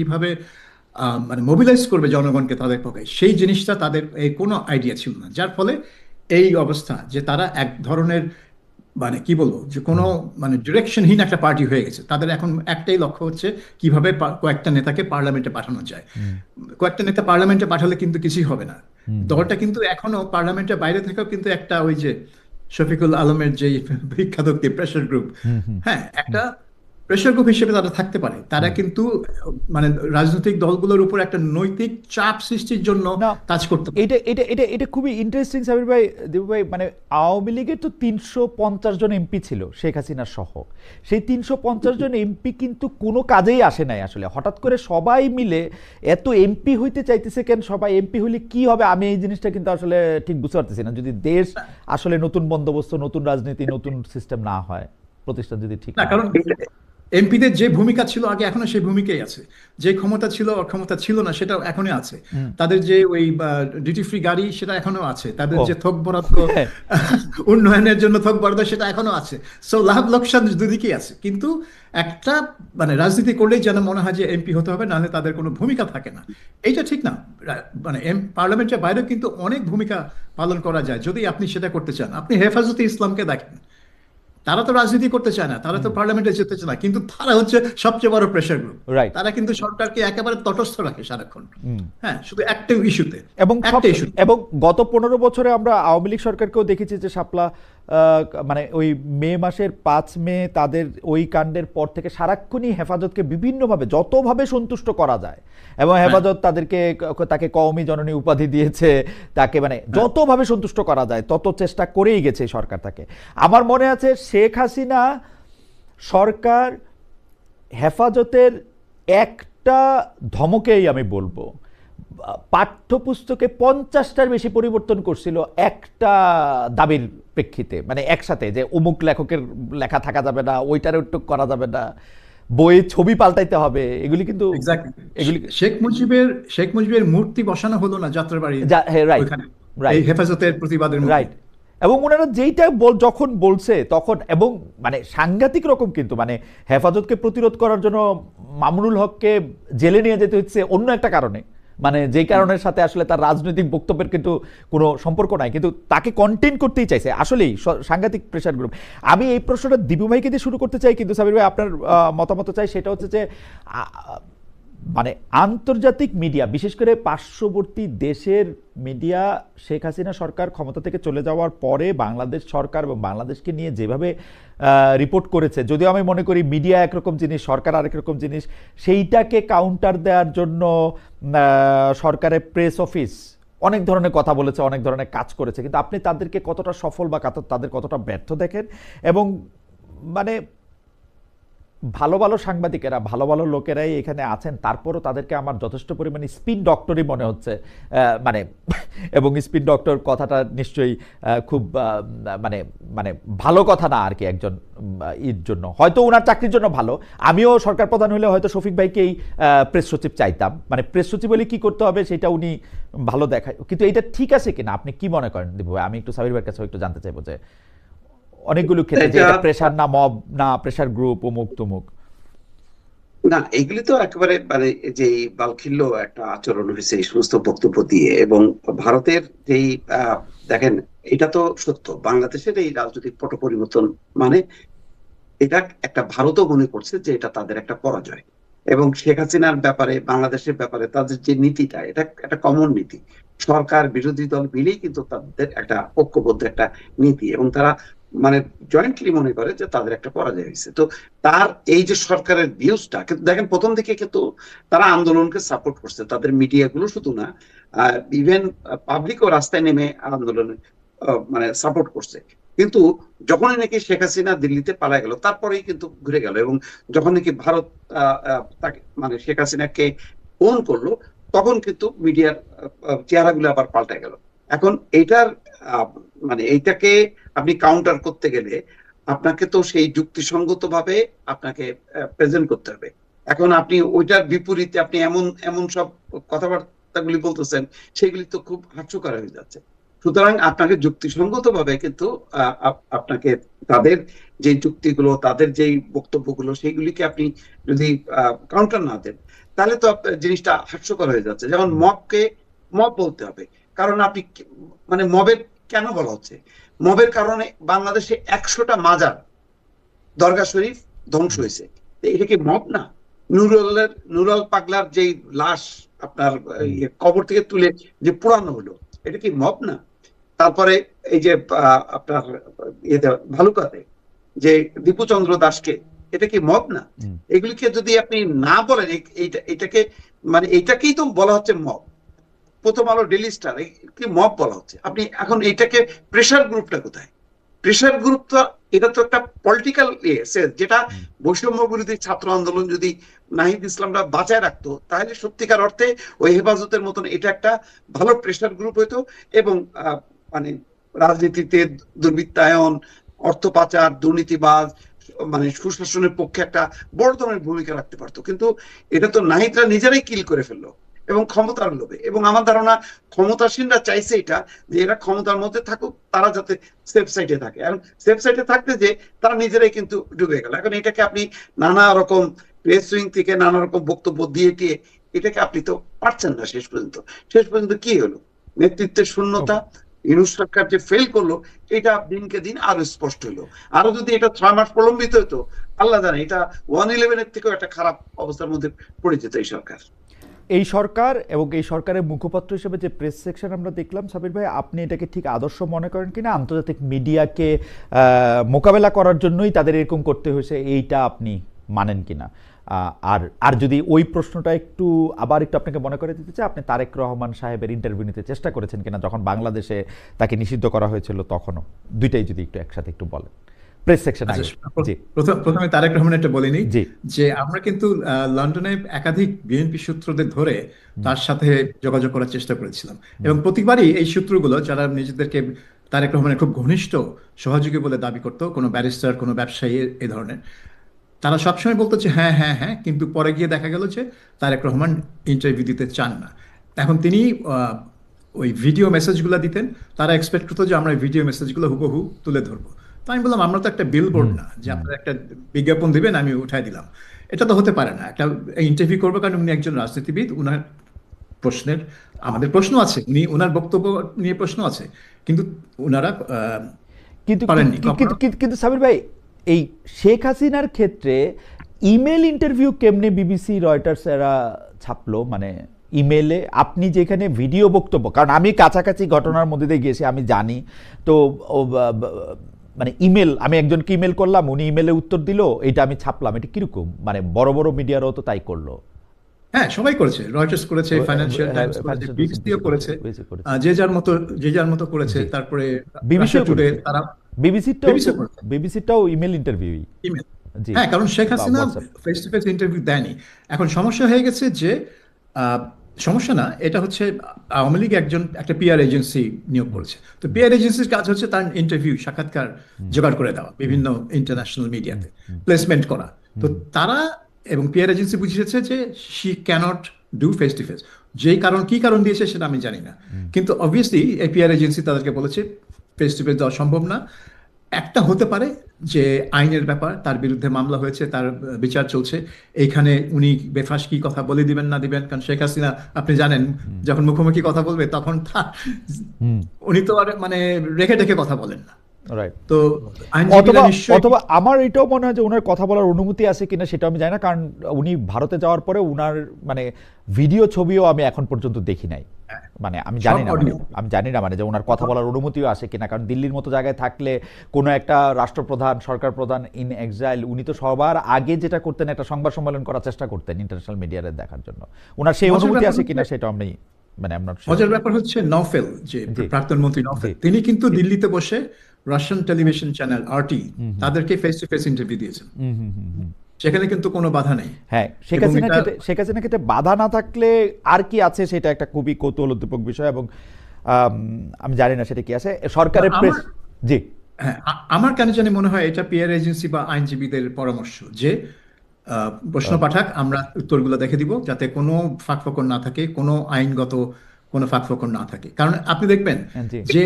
কিভাবে মানে মোবিলাইজ করবে জনগণকে তাদের পক্ষে, সেই জিনিসটা তাদের এই কোনো আইডিয়া ছিল না, যার ফলে এই অবস্থা যে তারা এক ধরনের মানে কি বলবো যে কোনো মানে ডিরেকশনহীন একটা পার্টি হয়ে গেছে। তাদের এখন একটাই লক্ষ্য হচ্ছে কিভাবে কয়েকটা নেতাকে পার্লামেন্টে পাঠানো যায়। হুম, কয়েকটা নেতা পার্লামেন্টে পাঠালে কিন্তু কিছুই হবে না। হুম, হুম, দলটা কিন্তু এখনো পার্লামেন্টের বাইরে থেকেও কিন্তু একটা ওই যে শফিকুল আলমের যে বিখ্যাত প্রেশার গ্রুপ, হুম, হুম, হ্যাঁ হুম, একটা প্রেশার গ্রুপ হিসেবে তারা থাকতে পারে। তারা হুম। কিন্তু মানে রাজনৈতিক দলগুলোর উপর একটা নৈতিক চাপ সৃষ্টির জন্য না, কাজ করতে পারে। এটা খুবই ইন্টারেস্টিং সাবির ভাই, দেবু ভাই। মানে আওয়ামী লীগের তো 350 জন এমপি ছিল শেখ হাসিনা সহ। সেই 350 জন এমপি কিন্তু কোনো কাজেই আসে নাই আসলে। হঠাৎ করে সবাই মিলে এত এমপি হইতে চাইতেছে কেন? সবাই এমপি হইলে কি হবে? আমি এই জিনিসটা কিন্তু আসলে ঠিক বুঝতে পারতেছি না। যদি দেশ আসলে নতুন বন্দোবস্ত, নতুন রাজনীতি, নতুন সিস্টেম না হয়, প্রতিষ্ঠান যদি ঠিক না, না কারণ হয়। এমপিদের যে ভূমিকা ছিল আগে এখনো সেই ভূমিকাই আছে। যে ক্ষমতা ছিল অক্ষমতা ছিল না সেটা এখনো আছে। হুম। তাদের যে ওই ডিউটি ফ্রি গাড়ি সেটা এখনো আছে। তাদের ও যে থোক বরাদ্দ হ্যাঁ। উন্নয়নের জন্য থোক বরাদ্দ সেটা এখনো আছে। সো লাভ লোকসান দুদিকেই আছে। কিন্তু একটা মানে রাজনীতি করলেই যেন মনে হয় যে এমপি হতে হবে, নাহলে তাদের কোনো ভূমিকা থাকে না। এইটা ঠিক না। মানে পার্লামেন্টের বাইরেও কিন্তু অনেক ভূমিকা পালন করা যায় যদি আপনি সেটা করতে চান। আপনি হেফাজতে ইসলামকে দেখেন, তারা তো রাজনীতি করতে চায় না, তারা তো হুম। পার্লামেন্টে যেতে চায় না, কিন্তু তারা হচ্ছে সবচেয়ে বড় প্রেশার গ্রুপ। রাইট। তারা কিন্তু সরকারকে একেবারে তটস্থ রাখে সারাক্ষণ। হুম। হ্যাঁ, শুধু একটা ইস্যুতে, এবং সব, একটা ইস্যু। এবং গত 15 বছরে আমরা আওয়ামী লীগ সরকারকেও দেখেছি যে শাপলা মানে ওই মে মাসের 5 মে তাদের ওই কাণ্ডের পর থেকে সারাক্ষণই হেফাজতকে বিভিন্নভাবে যতভাবে সন্তুষ্ট করা যায়, এবং হ্যাঁ, হেফাজত তাকে কওমি জননী উপাধি দিয়েছে, তাকে মানে হ্যাঁ, যতভাবে সন্তুষ্ট করা যায় তত চেষ্টা করেই গেছে এই সরকার তাকে। আমার মনে আছে শেখ হাসিনা সরকার হেফাজতের একটা ধমকেই আমি বলবো পাঠ্যপুস্তকে 50টার বেশি পরিবর্তন করছিল একটা দাবির প্রেক্ষিতে। মানে একসাথে যে অমুক লেখকের লেখা থাকা যাবে না, ওইটার একটু করা যাবে না, বইয়ের ছবি পাল্টাইতে হবে, এগুলি কিন্তু এক্স্যাক্টলি। এগুলি শেখ মুজিবের মূর্তি বসানো হলো না যাত্রাবাড়ির হ্যাঁ, রাইট, ওইখানে, এই রাইট, হেফাজতের প্রতিবাদের মুখে। রাইট। এবং ওনারা যেইটা যখন বলছে তখন, এবং মানে সাংঘাতিক রকম কিন্তু মানে হেফাজতকে প্রতিরোধ করার জন্য মামুনুল হককে জেলে নিয়ে যেতে হচ্ছে অন্য একটা কারণে, মানে যেই কারণের সাথে আসলে তার রাজনৈতিক বক্তব্যের কিন্তু কোনো সম্পর্ক নাই, কিন্তু তাকে কন্টেইন করতেই চাইছে। আসলেই সাংঘাতিক প্রেশার গ্রুপ। আমি এই প্রশ্নটা দীপু ভাইকে দিয়ে শুরু করতে চাই, কিন্তু সাবির ভাই আপনার মতামত চাই। সেটা হচ্ছে যে মানে আন্তর্জাতিক মিডিয়া, বিশেষ করে পার্শ্ববর্তী দেশের মিডিয়া, শেখ হাসিনা সরকার ক্ষমতা থেকে চলে যাওয়ার পরে বাংলাদেশ সরকার এবং বাংলাদেশকে নিয়ে যেভাবে রিপোর্ট করেছে, যদিও আমি মনে করি মিডিয়া একরকম জিনিস, সরকার আরেক রকম জিনিস, সেইটাকে কাউন্টার দেওয়ার জন্য সরকারের প্রেস অফিস অনেক ধরনের কথা বলেছে, অনেক ধরনের কাজ করেছে, কিন্তু আপনি তাদেরকে কতটা সফল বা তাদের কতটা ব্যর্থ দেখেন? এবং মানে ভালো ভালো সাংবাদিকেরা, ভালো ভালো লোকেরাই এখানে আছেন, তারপরও তাদেরকে আমার যথেষ্ট পরিমাণে স্পিন ডক্টরই মনে হচ্ছে। মানে এবং স্পিন ডক্টর কথাটা নিশ্চয়ই খুব মানে মানে ভালো কথা না আর কি। একজন ইর জন্য হয়তো ওনার চাকরির জন্য ভালো। আমিও সরকার প্রধান হলে হয়তো শফিক ভাইকেই প্রেস সচিব চাইতাম। মানে প্রেস সচিব হলে কি করতে হবে সেটা উনি ভালো দেখায়, কিন্তু এটা ঠিক আছে কিনা আপনি কি মনে করেন দীপু ভাই? আমি একটু সাবির ভাইয়ের কাছে একটু জানতে চাইবো যে অনেকগুলো ক্ষেত্রে যে এটা এটা প্রেশার না মব না প্রেশার গ্রুপ অমুক তমুক। না, এগুলি তো একেবারে মানে যে বালখিল্য একটা আচরণ হয়েছে এই সমস্ত বক্তব্য দিয়ে। এবং ভারতের যেই দেখেন, এটা তো সত্য, বাংলাদেশের এই রাজনৈতিক পট পরিবর্তন মানে এটা একটা ভারতও মনে করছে যে এটা তাদের একটা পরাজয়। এবং শেখ হাসিনার ব্যাপারে, বাংলাদেশের ব্যাপারে তাদের যে নীতিটা, এটা একটা কমন নীতি। সরকার বিরোধী দল মিলেই কিন্তু তাদের একটা ঐক্যবদ্ধ একটা নীতি, এবং তারা মানে জয়েন্টলি মনে করে যে তাদের একটা পরাজয় হয়েছে। তো তার এই যে সরকারের ভিউজটা, কিন্তু দেখেন প্রথম দিকে কিন্তু তারা আন্দোলনকে সাপোর্ট করছে, তাদের মিডিয়াগুলো শুধু না, ইভেন পাবলিকও রাস্তায় নেমে আন্দোলনে মানে সাপোর্ট করছে। কিন্তু যখনই নাকি শেখ হাসিনা দিল্লিতে পালায় গেল, তারপরেই কিন্তু ঘুরে গেল। এবং যখন নাকি ভারত তাকে মানে শেখ হাসিনাকে ফোন করলো, তখন কিন্তু মিডিয়ার চেহারাগুলো আবার পাল্টে গেল। এখন এইটার আহ, মানে এইটাকে আপনি কাউন্টার করতে গেলে আপনাকে তো সেই যুক্তিসঙ্গত ভাবে আপনাকে প্রেজেন্ট করতে হবে। এখন আপনি ওইটার বিপরীতে আপনি এমন এমন সব কথাবার্তাগুলি বলতেছেন, সেগুলি তো খুব হাস্যকর হয়ে যাচ্ছে। সুতরাং আপনাকে যুক্তিসঙ্গত ভাবে কিন্তু আপনাকে তাদের যে যুক্তিগুলো, তাদের যে বক্তব্যগুলো, সেইগুলিকে আপনি যদি কাউন্টার না দেন, তাহলে তো জিনিসটা হাস্যকর হয়ে যাচ্ছে। যেমন মবকে মব বলতে হবে, কারণ আপনি মানে মবের কেন বলা হচ্ছে? মবের কারণে বাংলাদেশে 100টা মাজার, দরগা শরীফ ধ্বংস হয়েছে। এটা কি মব না? নুরাল পাগলার যে লাশ আপনার কবর থেকে তুলে যে পোড়ানো হলো, এটা কি মব না? তারপরে এই যে আপনার ইয়েতে ভালুকাতে যে দীপুচন্দ্র দাসকে, এটা কি মব না? এগুলিকে যদি আপনি না বলেন, এটাকে মানে এটাকেই তো বলা হচ্ছে মব। প্রথম আলো, ডেইলি স্টার কি মব বলা হচ্ছে? আপনি এখন এইটাকে প্রেশার গ্রুপটা কোথায়? প্রেশার গ্রুপ তো এটা তো একটা পলিটিক্যাল যেটা বৈষম্য বিরোধী ছাত্র আন্দোলন যদি নাহিদ ইসলামরা বাঁচায় রাখতো, তাহলে সত্যিকার অর্থে ওই হেফাজতের মতন এটা একটা ভালো প্রেশার গ্রুপ হইতো, এবং মানে রাজনীতিতে দুর্বৃত্তায়ন, অর্থ পাচার, দুর্নীতিবাজ, মানে সুশাসনের পক্ষে একটা বড় ধরনের ভূমিকা রাখতে পারতো। কিন্তু এটা তো নাহিদরা নিজেরাই কিল করে ফেললো, এবং ক্ষমতার লোভে। এবং আমার ধারণা ক্ষমতাসীনরা চাইছে এটা, যে এরা ক্ষমতার মধ্যে থাকুক, তারা যাতে সেফ সাইডে থাকে। এবং সেফ সাইডে থাকতে যে তারা নিজেরাই কিন্তু ডুবে গেল। এখন এটাকে আপনি নানা রকম প্রেস উইং থেকে নানা রকম বক্তব্য দিয়ে টিয়ে এটাকে আপনি তো পারছেন না। শেষ পর্যন্ত কি হলো? নেতৃত্বের শূন্যতা, ইউনূস সরকার যে ফেল করলো, এটা দিনকে দিন আরো স্পষ্ট হলো। আরো যদি এটা 6 মাস প্রলম্বিত হতো, আল্লাহ জানে, এটা 111 এর থেকেও একটা খারাপ অবস্থার মধ্যে পড়ে যেত এই সরকার। এই সরকার এবং এই সরকারের মুখপাত্র হিসেবে যে প্রেস সেকশন আমরা দেখলাম, সাবির ভাই, আপনি এটাকে ঠিক আদর্শ মনে করেন কিনা? আন্তর্জাতিক মিডিয়াকে মোকাবেলা করার জন্যই তাদের এরকম করতে হয়েছে, এইটা আপনি মানেন কিনা? আর যদি ওই প্রশ্নটা একটু আপনাকে মনে করে দিতে চাই, আপনি তারেক রহমান সাহেবের ইন্টারভিউ নিতে চেষ্টা করেছেন কিনা যখন বাংলাদেশে তাকে নিষিদ্ধ করা হয়েছিল তখনও? দুইটাই যদি একটু একসাথে একটু বলেন প্রেস সেকশন। প্রথমে তারেক রহমান একটা বলিনি যে আমরা কিন্তু লন্ডনে একাধিক বিএনপি সূত্রদের ধরে তার সাথে যোগাযোগ করার চেষ্টা করেছিলাম, এবং প্রতিবারই এই সূত্রগুলো, যারা নিজেদেরকে তারেক রহমানের খুব ঘনিষ্ঠ সহযোগী বলে দাবি করতো, কোনো ব্যারিস্টার, কোনো ব্যবসায়ী, এই ধরনের, তারা সবসময় বলতো যে হ্যাঁ হ্যাঁ হ্যাঁ, কিন্তু পরে গিয়ে দেখা গেল যে তারেক রহমান ইন্টারভিউ দিতে চান না। এখন তিনি ওই ভিডিও মেসেজগুলো দিতেন, তারা এক্সপেক্ট করতো যে আমরা ভিডিও মেসেজগুলো হুবহু তুলে ধরবো। তো আমি বললাম, আমরা তো একটা বিলবোর্ড না যে আপনারা একটা বিজ্ঞাপন দিবেন আমি উঠাই দিলাম, এটা তো হতে পারে না। একটা ইন্টারভিউ করবো, কারণ উনি একজন রাজনীতিবিদ, উনার প্রশ্নের আমাদের প্রশ্ন আছে, উনি ওনার বক্তব্য নিয়ে প্রশ্ন আছে, কিন্তু ওনারা পারেননি। কিন্তু সাবির ভাই, এই শেখ হাসিনার ক্ষেত্রে ইমেল ইন্টারভিউ কেমনে বিবিসি, রয়টার্স এরা ছাপলো? মানে ইমেলে আপনি যেখানে ভিডিও বক্তব্য, কারণ আমি কাছাকাছি ঘটনার মধ্যে দিয়ে গেছি, আমি জানি তো, মানে ইমেল, আমি একজনকে ইমেল করলাম, উনি ইমেলে উত্তর দিল, এটা আমি ছাপলাম, এটা কিরকম? মানে বড় বড় মিডিয়ারও তো তাই করলো। হ্যাঁ, সবাই করেছে, রয়টার্স করেছে, ফাইন্যান্সিয়াল টাইমস করেছে, বিবিসিও করেছে, যে যার মতো করেছে। তারপরে বিবিসিটাও ইমেল ইন্টারভিউ। হ্যাঁ, কারণ Sheikh Hasina face to face interview দেয়নি। এখন সমস্যা হয়ে গেছে যে, সমস্যা না, এটা হচ্ছে আওয়ামী লীগ একটা পিআর এজেন্সি নিয়োগ করেছে। তো পিআর এজেন্সির কাজ হচ্ছে তার ইন্টারভিউ, সাক্ষাৎকার জোগাড় করে দেওয়া, বিভিন্ন ইন্টারন্যাশনাল মিডিয়াতে প্লেসমেন্ট করা। তো তারা এবং পিআর এজেন্সি বুঝিয়েছে যে she can't do face to face. কি কারণ দিয়েছে সেটা আমি জানি না, কিন্তু অবভিয়াসলি এই পিআর এজেন্সি তাদেরকে বলেছে ফেস টু ফেস দেওয়া সম্ভব না। একটা হতে পারে যে আইনের ব্যাপার, তার বিরুদ্ধে মামলা হয়েছে, তার বিচার চলছে, এইখানে উনি বেফাস কি কথা বলে দিবেন না দিবেন। কারণ শেখ হাসিনা, আপনি জানেন, যখন মুখোমুখি কথা বলবে তখন উনি তো আর মানে রেখে রেখে কথা বলেন না। তো অথবা আমার এটাও মনে হয় যে ওনার কথা বলার অনুমতি আছে কিনা সেটা আমি জানি না, কারণ উনি ভারতে যাওয়ার পরে উনার মানে ভিডিও ছবিও আমি এখন পর্যন্ত দেখি নাই। মানে আমি জানি না মানে যে ওনার কথা বলার অনুমতিও আসে কিনা, কারণ দিল্লির মতো জায়গায় থাকলে কোনো একটা রাষ্ট্রপ্রধান, সরকার প্রধান ইন এক্সাইল, উনি তো সবার আগে যেটা করতেন, একটা সংবাদ সম্মেলন করার চেষ্টা করতেন ইন্টারন্যাশনাল মিডিয়ারে দেখার জন্য। ওনার সেই অনুমতি আছে কিনা সেটা আমি মানে মজার ব্যাপার হচ্ছে নওফেল, যে প্রাক্তন মন্ত্রী নওফেল, তিনি কিন্তু দিল্লিতে বসে রাশিয়ান টেলিভিশন চ্যানেল RT তাদেরকে ফেস টু ফেস ইন্টারভিউ দিয়েছেন। সেখানে কিন্তু কোনো বাধা নেই। হ্যাঁ, শেখ হাসিনা ক্ষেত্রে বাধা না থাকলে আর কি আছে, সেটা একটা খুবই কৌতূহলোদ্দীপক বিষয়, এবং আমি জানি না সেটা কি আছে সরকারের প্রেস। জি হ্যাঁ, আমার কেন জানি মনে হয় এটা পিআর এজেন্সি বা আইনজীবীদের পরামর্শ যে প্রশ্ন পাঠাক, আমরা উত্তরগুলো দেখে দিব, যাতে কোনো ফাঁকফোকর না থাকে, কোনো আইনগত কোনো ফাঁকফোকর না থাকে। কারণ আপনি দেখবেন যে